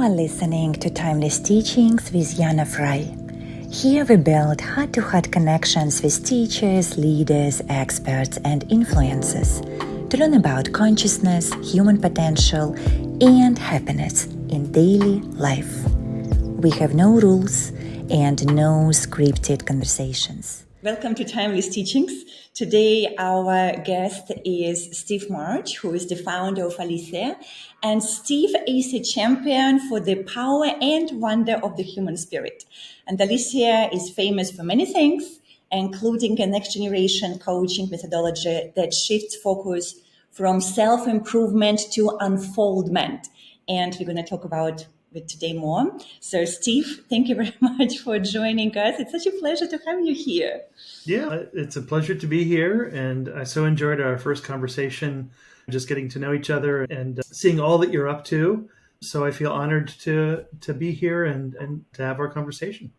are listening to Timeless Teachings with Jana Fry. Here we build heart-to-heart connections with teachers, leaders, experts, and influencers to learn about consciousness, human potential, and happiness in daily life. We have no rules and no scripted conversations. Welcome to Timeless Teachings. Today our guest is Steve March, who is the founder of Aletheia. And Steve is a champion for the power and wonder of the human spirit. And Aletheia is famous for many things, including a next generation coaching methodology that shifts focus from self-improvement to unfoldment. And we're going to talk about it today more. So Steve, thank you very much for joining us. It's such a pleasure to have you here. Yeah, it's a pleasure to be here. And I so enjoyed our first conversation, just getting to know each other and seeing all that you're up to. So I feel honored to be here and to have our conversation.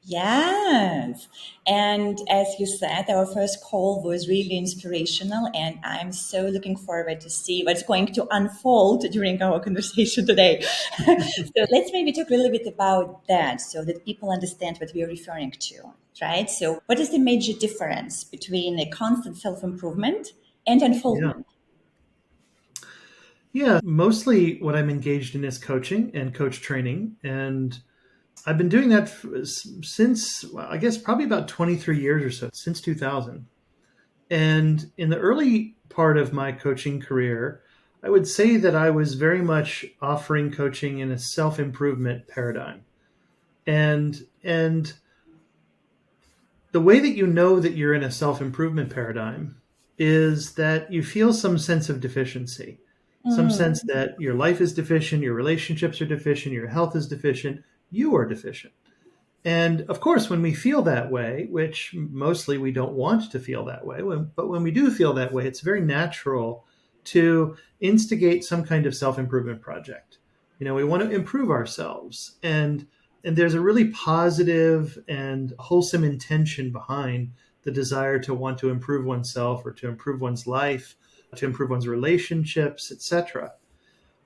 Yes. And as you said, our first call was really inspirational, and I'm so looking forward to see what's going to unfold during our conversation today. So let's maybe talk a little bit about that so that people understand what we're referring to, right? So what is the major difference between a constant self-improvement and unfoldment? Yeah, mostly what I'm engaged in is coaching and coach training. And I've been doing that since, I guess, probably about 23 years or so, since 2000. And in the early part of my coaching career, I would say that I was very much offering coaching in a self-improvement paradigm. And the way that you know that you're in a self-improvement paradigm is that you feel some sense of deficiency, some sense that your life is deficient, your relationships are deficient, your health is deficient, you are deficient. And of course, when we feel that way, which mostly we don't want to feel that way, but when we do feel that way, it's very natural to instigate some kind of self-improvement project. You know, we want to improve ourselves. And there's a really positive and wholesome intention behind the desire to want to improve oneself or to improve one's life, to improve one's relationships, etc.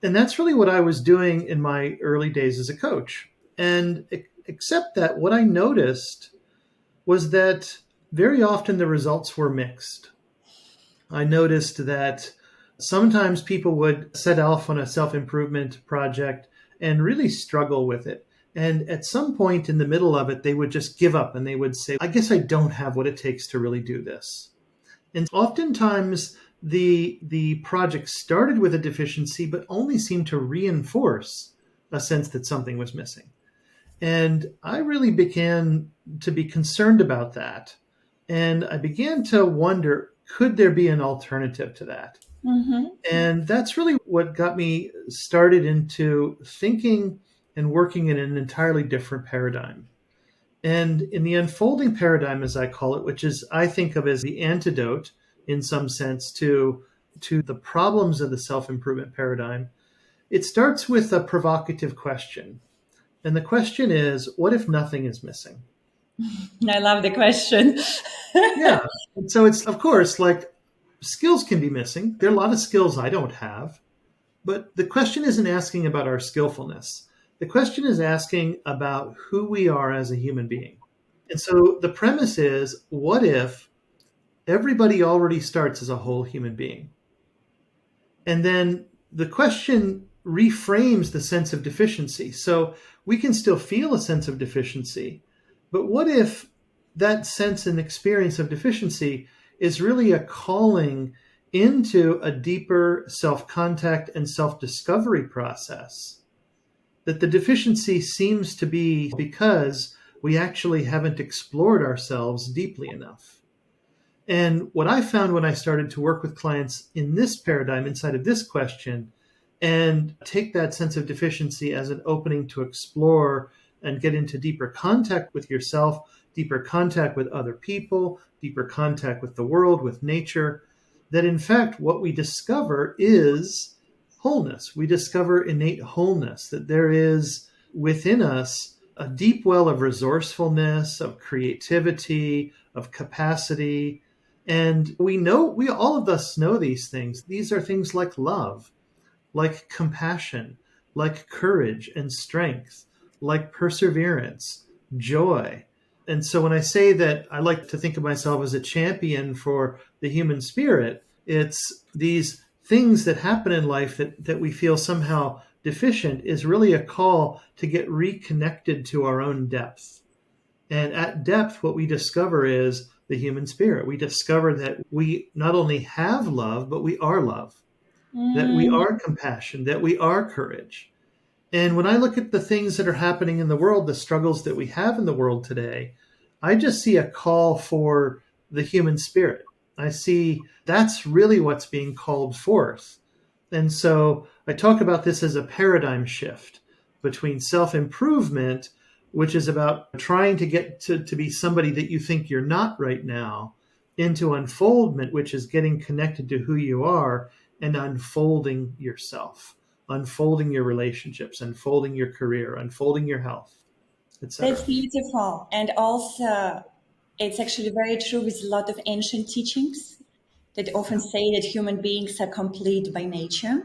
And that's really what I was doing in my early days as a coach. And except that what I noticed was that very often the results were mixed. I noticed that sometimes people would set off on a self-improvement project and really struggle with it. And at some point in the middle of it, they would just give up and they would say, I guess I don't have what it takes to really do this. And oftentimes the project started with a deficiency, but only seemed to reinforce a sense that something was missing. And I really began to be concerned about that. And I began to wonder, could there be an alternative to that? Mm-hmm. And that's really what got me started into thinking and working in an entirely different paradigm. And in the unfolding paradigm, as I call it, which is I think of as the antidote in some sense to the problems of the self-improvement paradigm, it starts with a provocative question. And the question is, what if nothing is missing? I love the question. Yeah. And so it's, of course, like skills can be missing. There are a lot of skills I don't have. But the question isn't asking about our skillfulness. The question is asking about who we are as a human being. And so the premise is, what if everybody already starts as a whole human being? And then the question reframes the sense of deficiency. So we can still feel a sense of deficiency, but what if that sense and experience of deficiency is really a calling into a deeper self-contact and self-discovery process? That the deficiency seems to be because we actually haven't explored ourselves deeply enough. And what I found when I started to work with clients in this paradigm, inside of this question, and take that sense of deficiency as an opening to explore and get into deeper contact with yourself, deeper contact with other people, deeper contact with the world, with nature, that in fact what we discover is wholeness. We discover innate wholeness, that there is within us a deep well of resourcefulness, of creativity, of capacity. And we all of us know these things. These are things like love, like compassion, like courage and strength, like perseverance, joy. And so when I say that I like to think of myself as a champion for the human spirit, it's these things that happen in life that we feel somehow deficient is really a call to get reconnected to our own depth. And at depth, what we discover is the human spirit. We discover that we not only have love, but we are love, that we Mm, are compassion, that we are courage. And when I look at the things that are happening in the world, the struggles that we have in the world today, I just see a call for the human spirit. I see that's really what's being called forth. And so I talk about this as a paradigm shift between self improvement, which is about trying to get to be somebody that you think you're not right now, into unfoldment, which is getting connected to who you are and unfolding yourself, unfolding your relationships, unfolding your career, unfolding your health, that's etc. beautiful. And also, it's actually very true with a lot of ancient teachings that often say that human beings are complete by nature,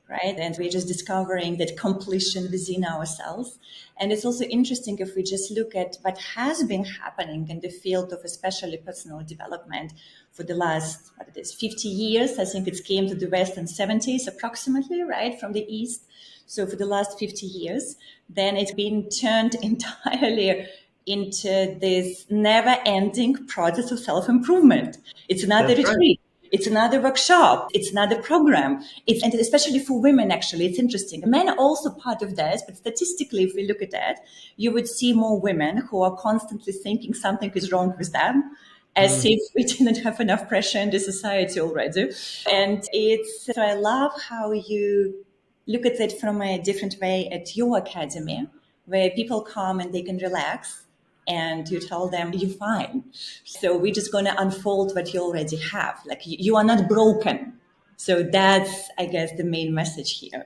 right? And we're just discovering that completion within ourselves. And it's also interesting if we just look at what has been happening in the field of especially personal development for the last, 50 years. I think it came to the West in 70s approximately, right, from the East. So for the last 50 years, then it's been turned entirely into this never-ending process of self-improvement. It's another That's right. retreat. It's another workshop. It's another program. And especially for women, actually, it's interesting. Men are also part of this, but statistically, if we look at that, you would see more women who are constantly thinking something is wrong with them, as Mm. if we didn't have enough pressure in the society already. And so I love how you look at it from a different way at your academy, where people come and they can relax and you tell them you're fine. So we're just going to unfold what you already have. Like you are not broken. So that's, I guess, the main message here.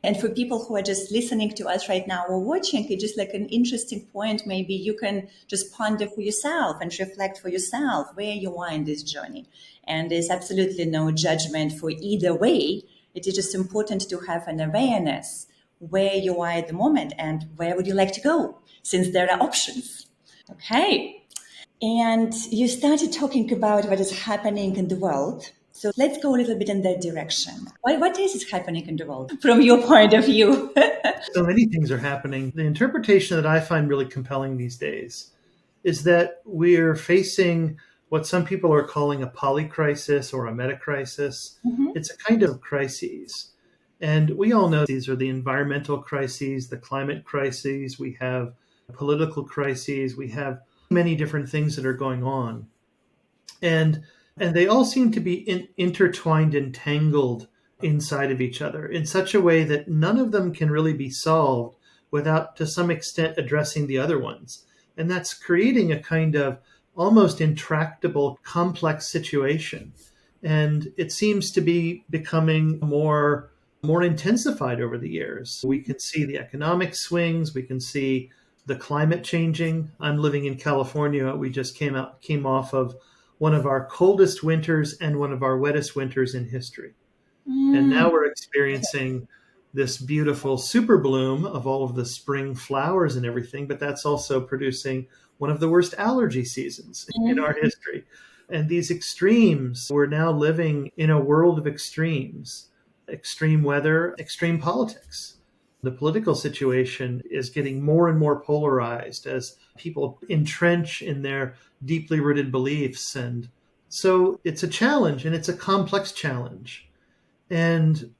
And for people who are just listening to us right now or watching, it's just like an interesting point. Maybe you can just ponder for yourself and reflect for yourself where you are in this journey. And there's absolutely no judgment for either way. It is just important to have an awareness where you are at the moment and where would you like to go, since there are options. Okay. And you started talking about what is happening in the world. So let's go a little bit in that direction. What is happening in the world from your point of view? So many things are happening. The interpretation that I find really compelling these days is that we're facing what some people are calling a polycrisis or a metacrisis. Mhm. It's a kind of crises. And we all know these are the environmental crises, the climate crises, we have political crises, we have many different things that are going on. And they all seem to be intertwined, entangled inside of each other in such a way that none of them can really be solved without to some extent addressing the other ones. And that's creating a kind of almost intractable complex situation. And it seems to be becoming more intensified over the years. We can see the economic swings, we can see the climate changing. I'm living in California. We just came off of one of our coldest winters and one of our wettest winters in history. And Mm. now we're experiencing this beautiful super bloom of all of the spring flowers and everything, but that's also producing one of the worst allergy seasons in our history. And these extremes, we're now living in a world of extremes, extreme weather, extreme politics. The political situation is getting more and more polarized as people entrench in their deeply rooted beliefs. And so it's a challenge, and it's a complex challenge. And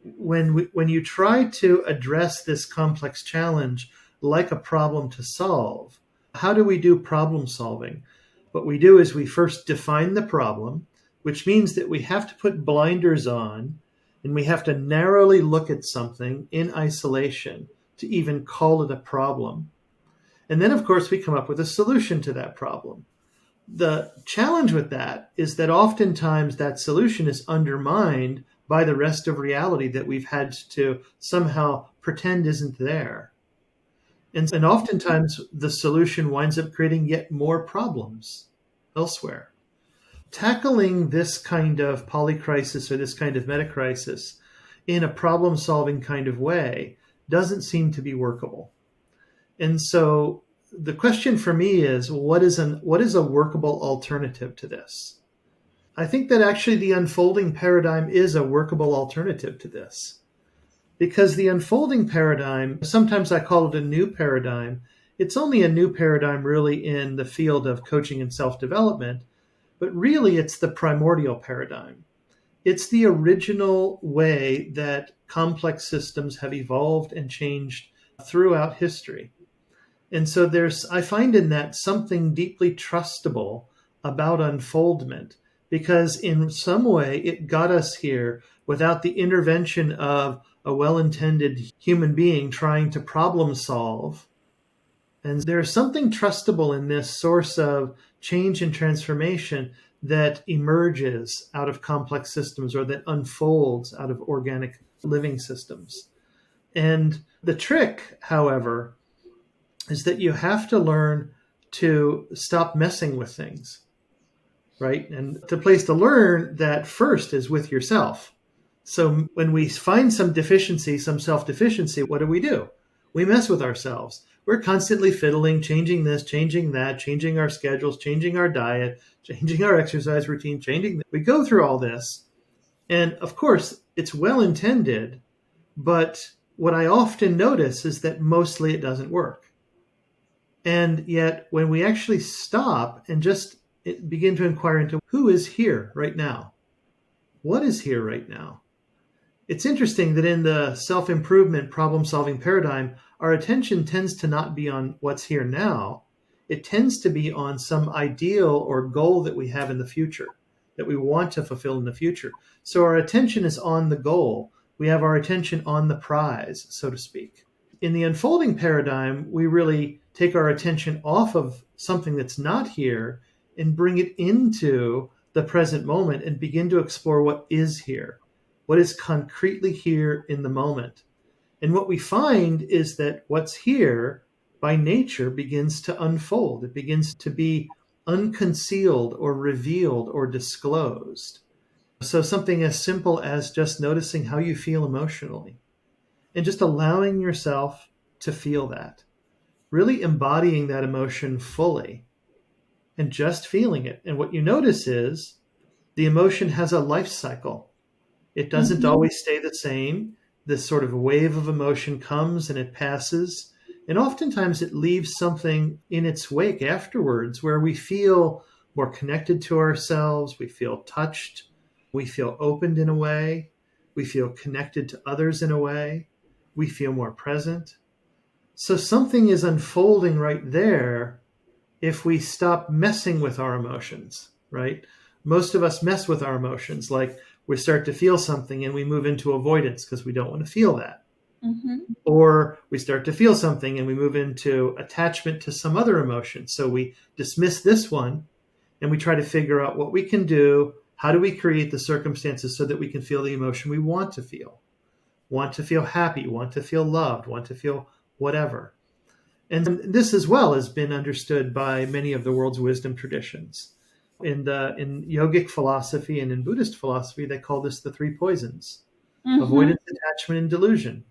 when you try to address this complex challenge like a problem to solve, how do we do problem solving? What we do is we first define the problem, which means that we have to put blinders on and we have to narrowly look at something in isolation to even call it a problem. And then, of course, we come up with a solution to that problem. The challenge with that is that oftentimes that solution is undermined by the rest of reality that we've had to somehow pretend isn't there. And oftentimes the solution winds up creating yet more problems elsewhere. Tackling this kind of polycrisis or this kind of metacrisis in a problem solving kind of way doesn't seem to be workable. And so the question for me is, what is a workable alternative to this? I think that actually the unfolding paradigm is a workable alternative to this. Because the unfolding paradigm, sometimes I call it a new paradigm. It's only a new paradigm really in the field of coaching and self-development, but really it's the primordial paradigm. It's the original way that complex systems have evolved and changed throughout history. And so I find in that something deeply trustable about unfoldment, because in some way it got us here without the intervention of a well-intended human being trying to problem solve. And there's something trustable in this source of change and transformation that emerges out of complex systems or that unfolds out of organic living systems. And the trick, however, is that you have to learn to stop messing with things, right? And the place to learn that first is with yourself. So when we find some deficiency, some self-deficiency, what do? We mess with ourselves. We're constantly fiddling, changing this, changing that, changing our schedules, changing our diet, changing our exercise routine, we go through all this. And of course, it's well intended, but what I often notice is that mostly it doesn't work. And yet, when we actually stop and just begin to inquire into who is here right now, what is here right now? It's interesting that in the self-improvement problem-solving paradigm, our attention tends to not be on what's here now. It tends to be on some ideal or goal that we have in the future, that we want to fulfill in the future. So our attention is on the goal. We have our attention on the prize, so to speak. In the unfolding paradigm, we really take our attention off of something that's not here and bring it into the present moment and begin to explore what is here, what is concretely here in the moment. And what we find is that what's here by nature begins to unfold. It begins to be unconcealed or revealed or disclosed. So something as simple as just noticing how you feel emotionally and just allowing yourself to feel that, really embodying that emotion fully and just feeling it. And what you notice is the emotion has a life cycle. It doesn't always stay the same. This sort of wave of emotion comes and it passes. And oftentimes it leaves something in its wake afterwards where we feel more connected to ourselves. We feel touched. We feel opened in a way. We feel connected to others in a way. We feel more present. So something is unfolding right there if we stop messing with our emotions, right? Most of us mess with our emotions, like we start to feel something and we move into avoidance because we don't want to feel that. Or we start to feel something and we move into attachment to some other emotion. So we dismiss this one and we try to figure out what we can do. How do we create the circumstances so that we can feel the emotion we want to feel happy, want to feel loved, want to feel whatever. And this as well has been understood by many of the world's wisdom traditions. In yogic philosophy and in Buddhist philosophy, they call this the three poisons: avoidance, attachment, and delusion.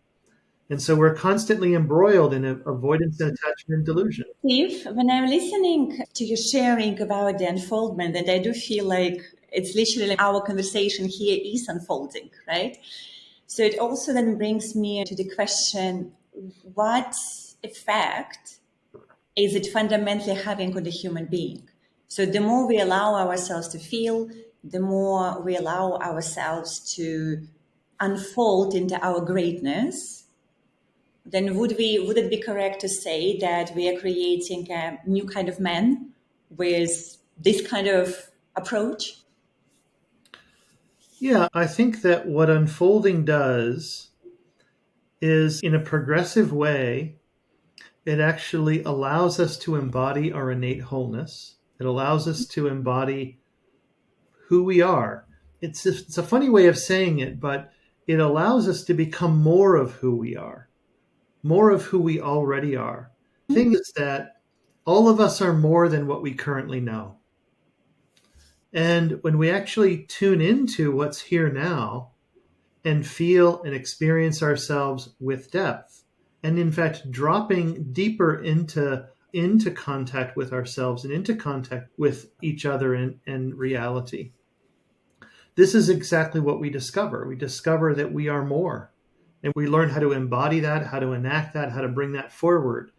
And so we're constantly embroiled in avoidance and attachment and delusion. Steve, when I'm listening to you sharing about the unfoldment, and I do feel like it's literally our conversation here is unfolding, right? So it also then brings me to the question, what effect is it fundamentally having on the human being? So the more we allow ourselves to feel, the more we allow ourselves to unfold into our greatness, then would it be correct to say that we are creating a new kind of man with this kind of approach? Yeah, I think that what unfolding does is, in a progressive way, it actually allows us to embody our innate wholeness. It allows us to embody who we are. It's a funny way of saying it, but it allows us to become more of who we are, more of who we already are. The thing is that all of us are more than what we currently know. And when we actually tune into what's here now, and feel and experience ourselves with depth. And in fact, dropping deeper into contact with ourselves and into contact with each other and reality. This is exactly what we discover. We discover that we are more. And we learn how to embody that, how to enact that, how to bring that forward.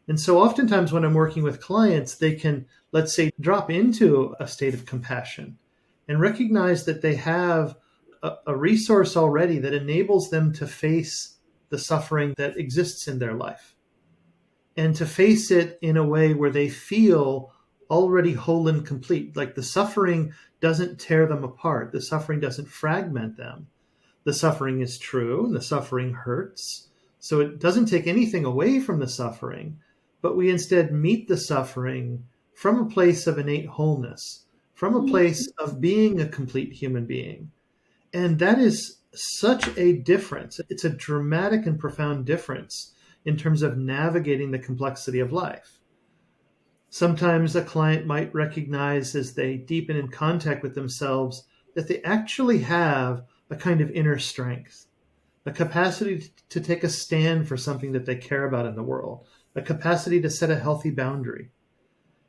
And so oftentimes when I'm working with clients, they can, let's say, drop into a state of compassion and recognize that they have a resource already that enables them to face the suffering that exists in their life and to face it in a way where they feel already whole and complete. Like the suffering doesn't tear them apart. The suffering doesn't fragment them. The suffering is true and the suffering hurts. So it doesn't take anything away from the suffering, but we instead meet the suffering from a place of innate wholeness, from a place of being a complete human being. And that is such a difference. It's a dramatic and profound difference in terms of navigating the complexity of life. Sometimes a client might recognize as they deepen in contact with themselves that they actually have a kind of inner strength, a capacity to take a stand for something that they care about in the world, a capacity to set a healthy boundary.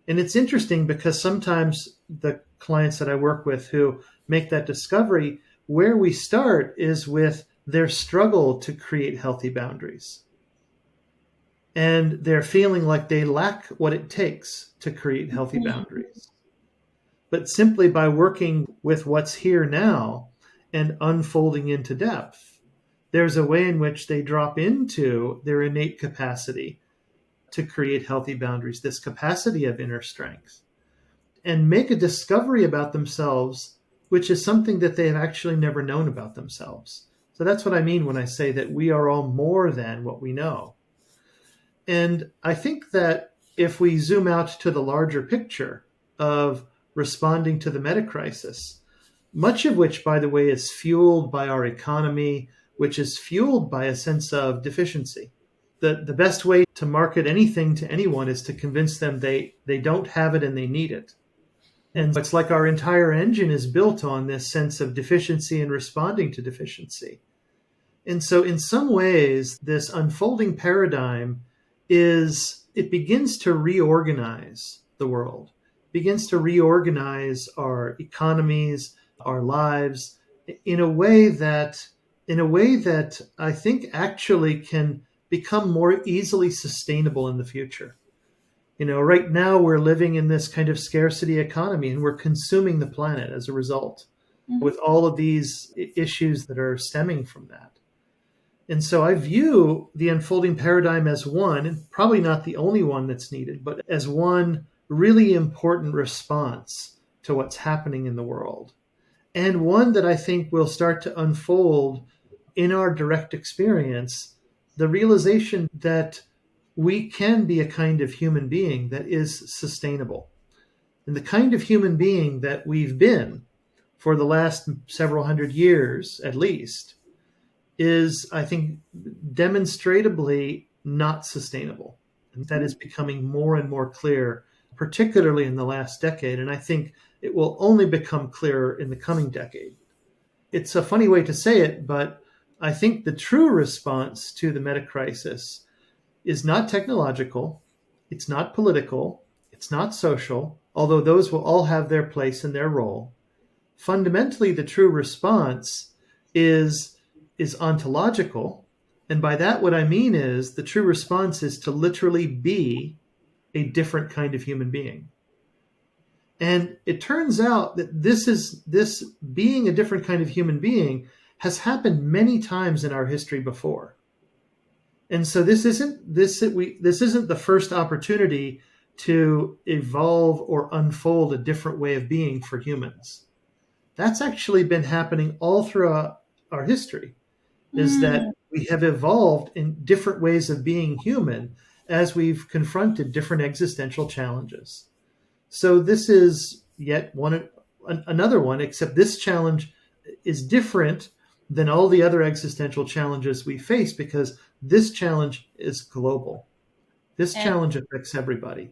And it's interesting because sometimes the clients that I work with who make that discovery, where we start is with their struggle to create healthy boundaries. And they're feeling like they lack what it takes to create healthy boundaries. But simply by working with what's here now and unfolding into depth, there's a way in which they drop into their innate capacity to create healthy boundaries, this capacity of inner strength, and make a discovery about themselves, which is something that they have actually never known about themselves. So that's what I mean when I say that we are all more than what we know. And I think that if we zoom out to the larger picture of responding to the meta crisis, much of which, by the way, is fueled by our economy, which is fueled by a sense of deficiency. The best way to market anything to anyone is to convince them they don't have it and they need it. And it's like our entire engine is built on this sense of deficiency and responding to deficiency. And so in some ways, this unfolding paradigm it begins to reorganize the world, begins to reorganize our economies, our lives in a way that I think actually can become more easily sustainable in the future. You know, right now we're living in this kind of scarcity economy and we're consuming the planet as a result with all of these issues that are stemming from that. And so I view the unfolding paradigm as one, and probably not the only one that's needed, but as one really important response to what's happening in the world. And one that I think will start to unfold in our direct experience, the realization that we can be a kind of human being that is sustainable. And the kind of human being that we've been for the last several hundred years, at least, is, I think, demonstrably not sustainable. And that is becoming more and more clear, particularly in the last decade. And I think it will only become clearer in the coming decade. It's a funny way to say it, but I think the true response to the meta crisis is not technological, it's not political, it's not social, although those will all have their place and their role. Fundamentally, the true response is ontological. And by that, what I mean is the true response is to literally be a different kind of human being. And it turns out that this being a different kind of human being has happened many times in our history before. And so this isn't the first opportunity to evolve or unfold a different way of being for humans. That's actually been happening all throughout our history, is that we have evolved in different ways of being human as we've confronted different existential challenges. So this is yet another one, except this challenge is different than all the other existential challenges we face because this challenge is global. This challenge affects everybody.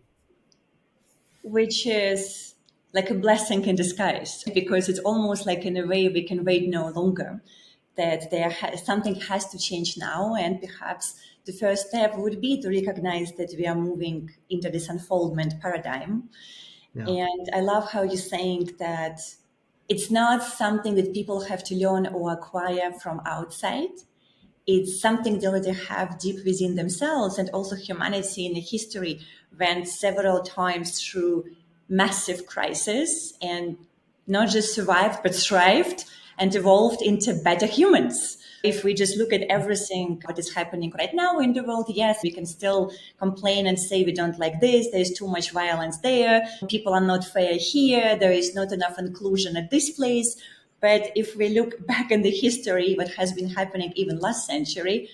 Which is like a blessing in disguise, because it's almost like in a way we can wait no longer. that something has to change now, and perhaps the first step would be to recognize that we are moving into this unfoldment paradigm. Yeah. And I love how you're saying that it's not something that people have to learn or acquire from outside. It's something that they have deep within themselves, and also humanity in the history went several times through massive crises and not just survived, but thrived and evolved into better humans. If we just look at everything what is happening right now in the world, yes, we can still complain and say we don't like this, there's too much violence there, people are not fair here, there is not enough inclusion at this place. But if we look back in the history, what has been happening even last century,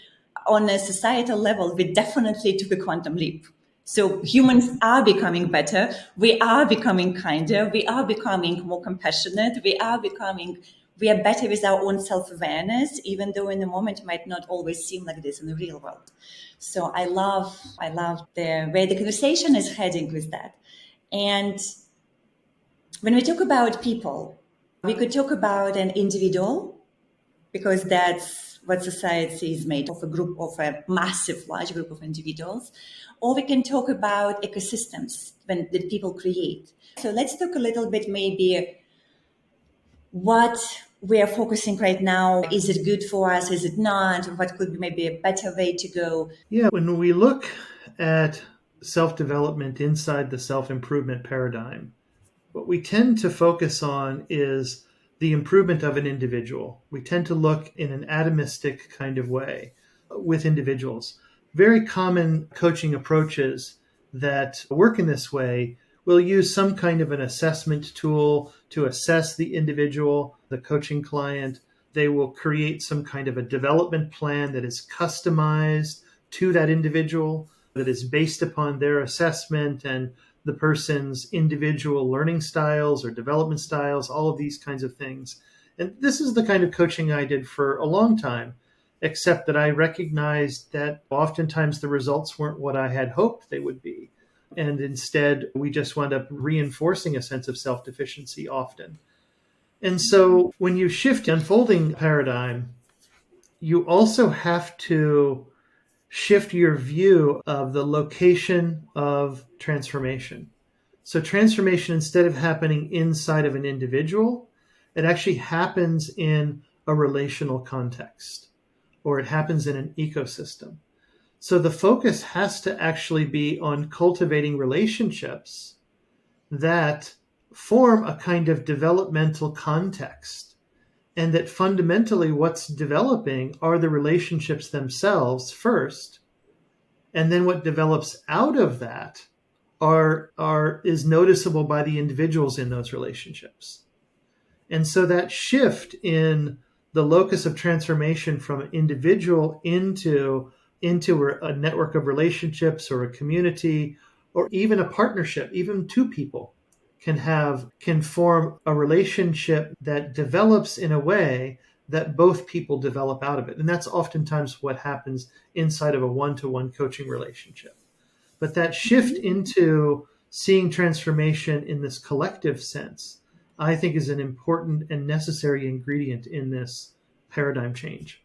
on a societal level, we definitely took a quantum leap. So humans are becoming better. We are becoming kinder. We are becoming more compassionate. We are better with our own self-awareness, even though in the moment it might not always seem like this in the real world. So I love the way the conversation is heading with that. And when we talk about people, we could talk about an individual, because that's what society is made of, a massive, large group of individuals. Or we can talk about ecosystems that people create. So let's talk a little bit maybe what we are focusing right now. Is it good for us? Is it not? What could be maybe a better way to go? Yeah, when we look at self-development inside the self-improvement paradigm, what we tend to focus on is the improvement of an individual. We tend to look in an atomistic kind of way with individuals. Very common coaching approaches that work in this way will use some kind of an assessment tool to assess the individual, the coaching client. They will create some kind of a development plan that is customized to that individual, that is based upon their assessment and the person's individual learning styles or development styles, all of these kinds of things. And this is the kind of coaching I did for a long time, except that I recognized that oftentimes the results weren't what I had hoped they would be. And instead, we just wound up reinforcing a sense of self-deficiency often. And so when you shift the unfolding paradigm, you also have to shift your view of the location of transformation. So transformation, instead of happening inside of an individual, it actually happens in a relational context, or it happens in an ecosystem. So the focus has to actually be on cultivating relationships that form a kind of developmental context, and that fundamentally what's developing are the relationships themselves first, and then what develops out of that is noticeable by the individuals in those relationships. And so that shift in the locus of transformation from an individual into a network of relationships or a community or even a partnership, even two people can form a relationship that develops in a way that both people develop out of it. And that's oftentimes what happens inside of a one-to-one coaching relationship. But that shift into seeing transformation in this collective sense, I think, is an important and necessary ingredient in this paradigm change.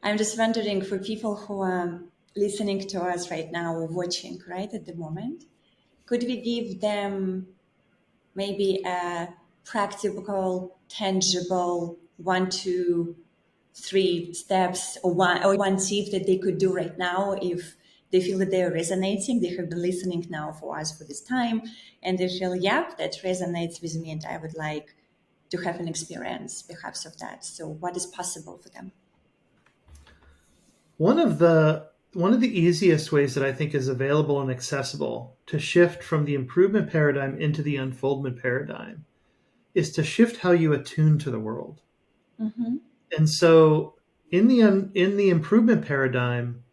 I'm just wondering, for people who are listening to us right now or watching right at the moment, could we give them maybe a practical, tangible 1, 2, 3 steps or one tip that they could do right now if they feel that they're resonating? They have been listening now for us for this time, and they feel, yep, that resonates with me, and I would like to have an experience perhaps of that. So what is possible for them? One of the easiest ways that I think is available and accessible to shift from the improvement paradigm into the unfoldment paradigm is to shift how you attune to the world. Mm-hmm. And so in the improvement paradigm,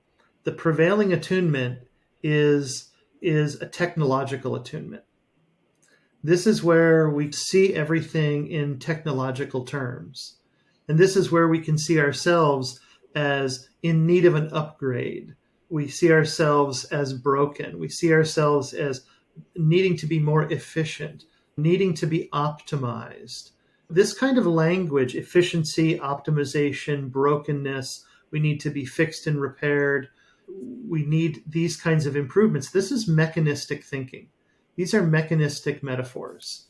the prevailing attunement is a technological attunement. This is where we see everything in technological terms. And this is where we can see ourselves as in need of an upgrade. We see ourselves as broken. We see ourselves as needing to be more efficient, needing to be optimized. this kind of language, efficiency, optimization, brokenness, we need to be fixed and repaired, we need these kinds of improvements. This is mechanistic thinking. These are mechanistic metaphors.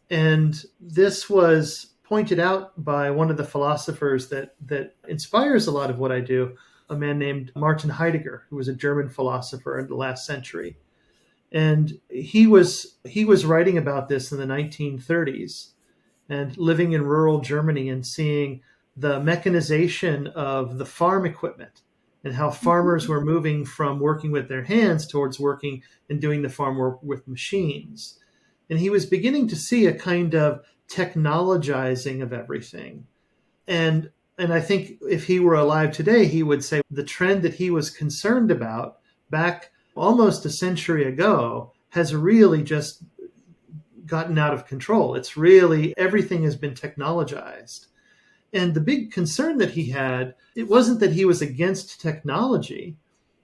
And this was pointed out by one of the philosophers that inspires a lot of what I do, a man named Martin Heidegger, who was a German philosopher in the last century. And he was writing about this in the 1930s and living in rural Germany and seeing the mechanization of the farm equipment and how farmers were moving from working with their hands towards working and doing the farm work with machines. And he was beginning to see a kind of technologizing of everything. And I think if he were alive today, he would say the trend that he was concerned about back almost a century ago has really just gotten out of control. It's really, everything has been technologized. And the big concern that he had, it wasn't that he was against technology.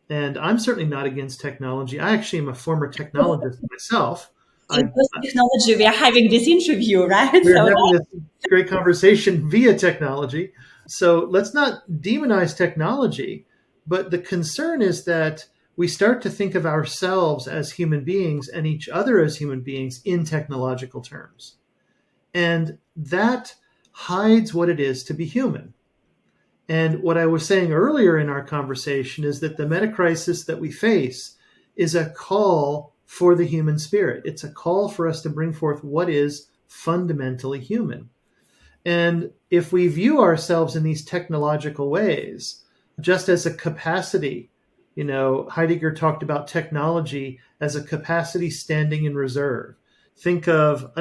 And I'm certainly not against technology. I actually am a former technologist myself. Technology, we are having this interview, right? We're having this great conversation via technology. So let's not demonize technology. But the concern is that we start to think of ourselves as human beings and each other as human beings in technological terms. And that hides what it is to be human. And what I was saying earlier in our conversation is that the metacrisis that we face is a call for the human spirit. It's a call for us to bring forth what is fundamentally human. And if we view ourselves in these technological ways, just as a capacity, Heidegger talked about technology as a capacity standing in reserve. Think of,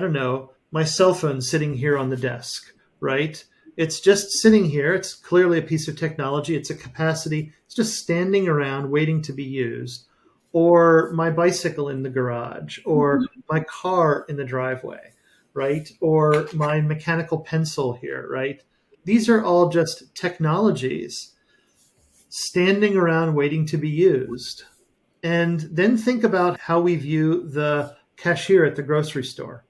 my cell phone sitting here on the desk, right? It's just sitting here. It's clearly a piece of technology. It's a capacity. It's just standing around waiting to be used. Or my bicycle in the garage, or my car in the driveway, right? Or my mechanical pencil here, right? These are all just technologies standing around waiting to be used. And then think about how we view the cashier at the grocery store.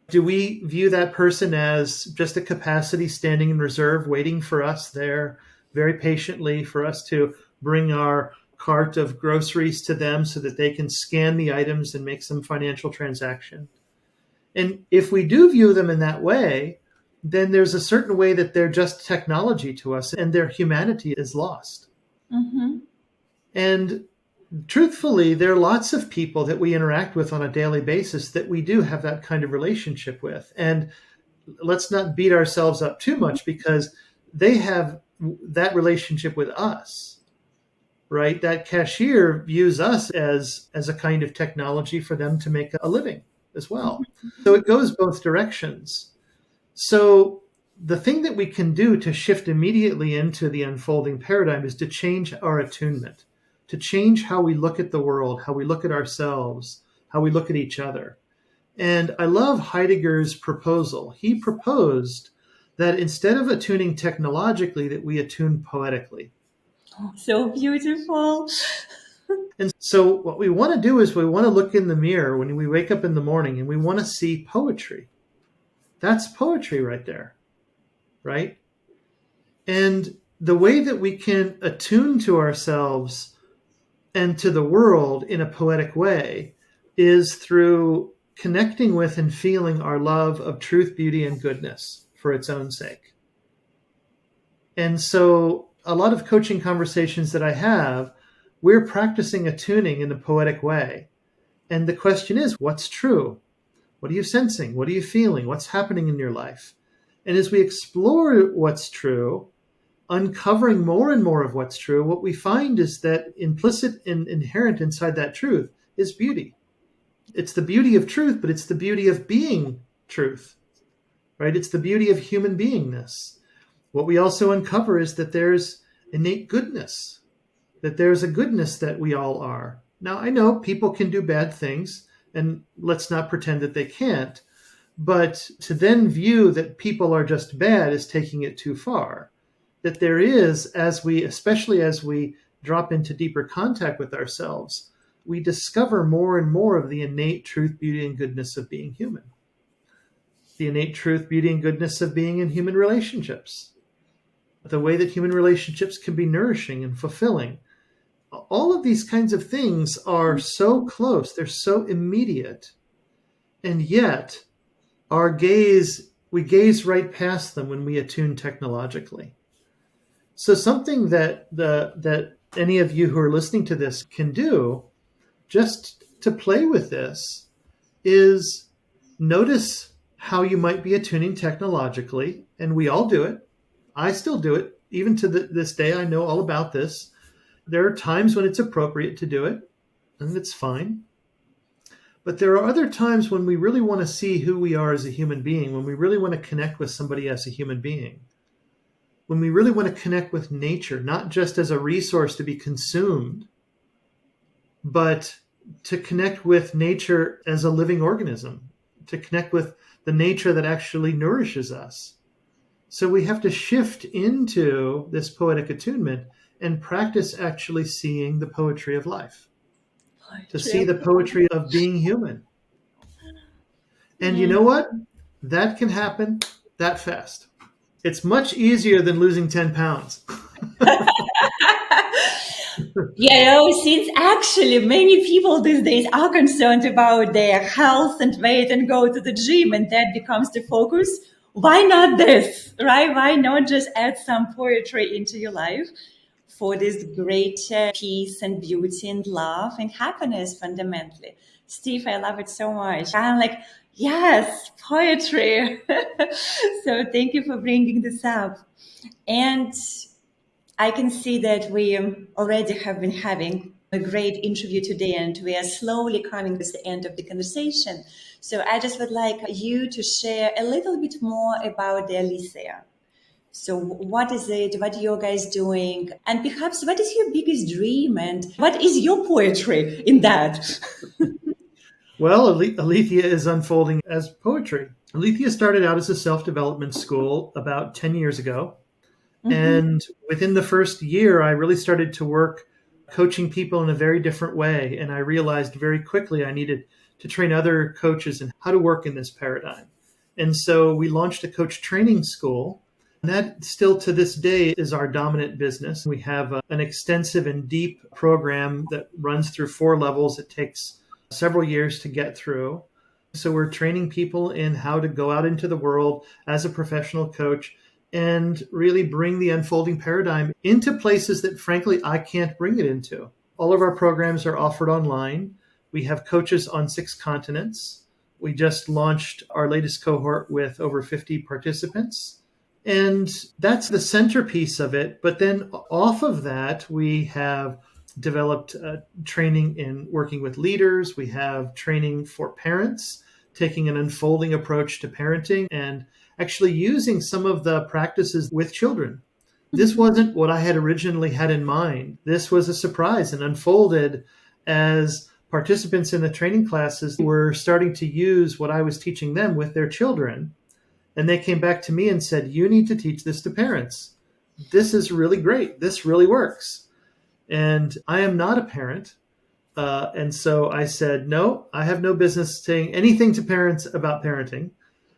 Do we view that person as just a capacity standing in reserve, waiting for us there very patiently for us to bring our cart of groceries to them so that they can scan the items and make some financial transaction? And if we do view them in that way, then there's a certain way that they're just technology to us and their humanity is lost. Mm-hmm. And truthfully, there are lots of people that we interact with on a daily basis that we do have that kind of relationship with. And let's not beat ourselves up too much because they have that relationship with us, right? That cashier views us as a kind of technology for them to make a living as well. So it goes both directions. So the thing that we can do to shift immediately into the unfolding paradigm is to change our attunement, to change how we look at the world, how we look at ourselves, how we look at each other. And I love Heidegger's proposal. He proposed that instead of attuning technologically, that we attune poetically. So beautiful. And so what we want to do is we want to look in the mirror when we wake up in the morning and we want to see poetry. That's poetry right there, right? And the way that we can attune to ourselves and to the world in a poetic way is through connecting with and feeling our love of truth, beauty, and goodness for its own sake. And so a lot of coaching conversations that I have, we're practicing attuning in a poetic way. And the question is, what's true? What are you sensing? What are you feeling? What's happening in your life? And as we explore what's true, uncovering more and more of what's true, what we find is that implicit and inherent inside that truth is beauty. It's the beauty of truth, but it's the beauty of being truth, right? It's the beauty of human beingness. What we also uncover is that there's innate goodness, that there's a goodness that we all are. Now, I know people can do bad things, and let's not pretend that they can't, but to then view that people are just bad is taking it too far. That there is, especially as we drop into deeper contact with ourselves, we discover more and more of the innate truth, beauty, and goodness of being human. the innate truth, beauty, and goodness of being in human relationships, the way that human relationships can be nourishing and fulfilling. All of these kinds of things are so close, they're so immediate, and yet we gaze right past them when we attune technologically. So something that any of you who are listening to this can do, just to play with this, is notice how you might be attuning technologically, and we all do it. I still do it. Even to this day, I know all about this. There are times when it's appropriate to do it, and it's fine. But there are other times when we really want to see who we are as a human being, when we really want to connect with somebody as a human being, when we really want to connect with nature, not just as a resource to be consumed, but to connect with nature as a living organism, to connect with the nature that actually nourishes us. So we have to shift into this poetic attunement and practice actually seeing the poetry of life, to see the poetry of being human. And you know what? That can happen that fast. It's much easier than losing 10 pounds. Yeah, since actually many people these days are concerned about their health and weight and go to the gym, and that becomes the focus. Why not this, right? Why not just add some poetry into your life for this great peace and beauty and love and happiness fundamentally? Steve, I love it so much. I'm like, yes, poetry. So thank you for bringing this up. And I can see that we already have been having a great interview today, and we are slowly coming to the end of the conversation. So I just would like you to share a little bit more about the Aletheia. So what is it? What are you guys doing? And perhaps what is your biggest dream? And what is your poetry in that? Well, Aletheia is unfolding as poetry. Aletheia started out as a self-development school about 10 years ago. And within the first year, I really started to work coaching people in a very different way. And I realized very quickly I needed to train other coaches in how to work in this paradigm. And so we launched a coach training school. And that still to this day is our dominant business. We have an extensive and deep program that runs through 4 levels. It takes several years to get through. So we're training people in how to go out into the world as a professional coach and really bring the unfolding paradigm into places that, frankly, I can't bring it into. All of our programs are offered online. We have coaches on 6 continents. We just launched our latest cohort with over 50 participants. And that's the centerpiece of it. But then off of that, we have developed training in working with leaders. We have training for parents, taking an unfolding approach to parenting and actually using some of the practices with children. This wasn't what I had originally had in mind. This was a surprise and unfolded as participants in the training classes were starting to use what I was teaching them with their children. And they came back to me and said, you need to teach this to parents. This is really great. This really works. And I am not a parent. And so I said, no, I have no business saying anything to parents about parenting.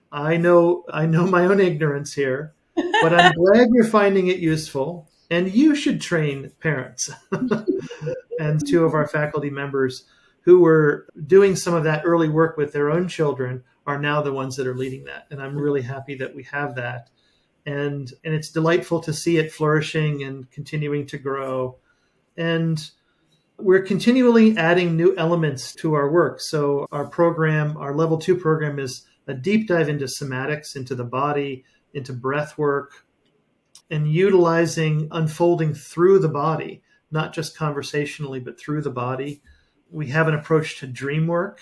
I know my own ignorance here, but I'm glad you're finding it useful, and you should train parents. And 2 of our faculty members who were doing some of that early work with their own children are now the ones that are leading that. And I'm really happy that we have that. And it's delightful to see it flourishing and continuing to grow. And we're continually adding new elements to our work. So our program, our level 2 program, is a deep dive into somatics, into the body, into breath work, and utilizing unfolding through the body, not just conversationally, but through the body. We have an approach to dream work.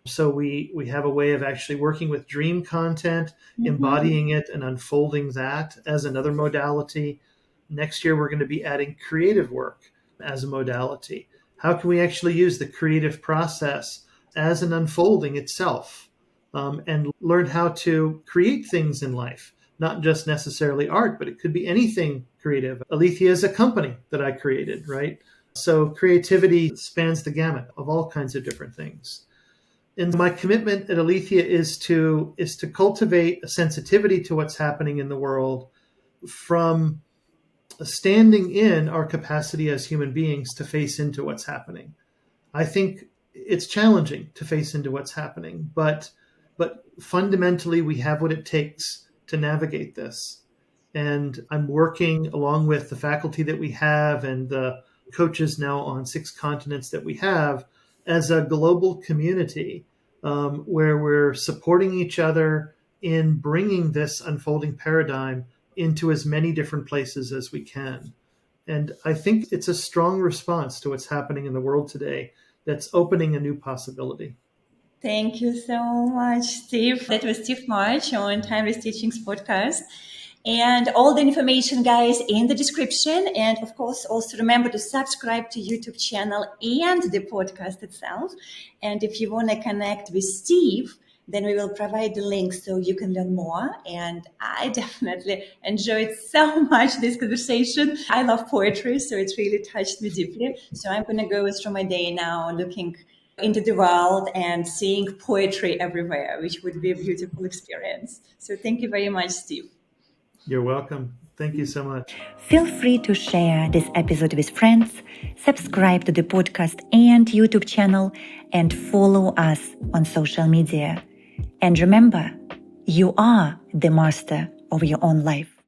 So we have a way of actually working with dream content, embodying it and unfolding that as another modality. Next year, we're going to be adding creative work as a modality. How can we actually use the creative process as an unfolding itself? And learn how to create things in life, not just necessarily art, but it could be anything creative. Aletheia is a company that I created, right? So creativity spans the gamut of all kinds of different things. And my commitment at Aletheia is to cultivate a sensitivity to what's happening in the world from standing in our capacity as human beings to face into what's happening. I think it's challenging to face into what's happening, but fundamentally we have what it takes to navigate this. And I'm working along with the faculty that we have and the coaches now on 6 continents that we have as a global community where we're supporting each other in bringing this unfolding paradigm into as many different places as we can. And I think it's a strong response to what's happening in the world today that's opening a new possibility. Thank you so much, Steve. That was Steve March on Timeless Teachings podcast. And all the information, guys, in the description. And of course, also remember to subscribe to YouTube channel and the podcast itself. And if you want to connect with Steve, then we will provide the link so you can learn more. And I definitely enjoyed so much this conversation. I love poetry, so it really touched me deeply. So I'm going to go through my day now looking into the world and seeing poetry everywhere, which would be a beautiful experience. So thank you very much, Steve. You're welcome. Thank you so much. Feel free to share this episode with friends, subscribe to the podcast and YouTube channel, and follow us on social media. And remember, you are the master of your own life.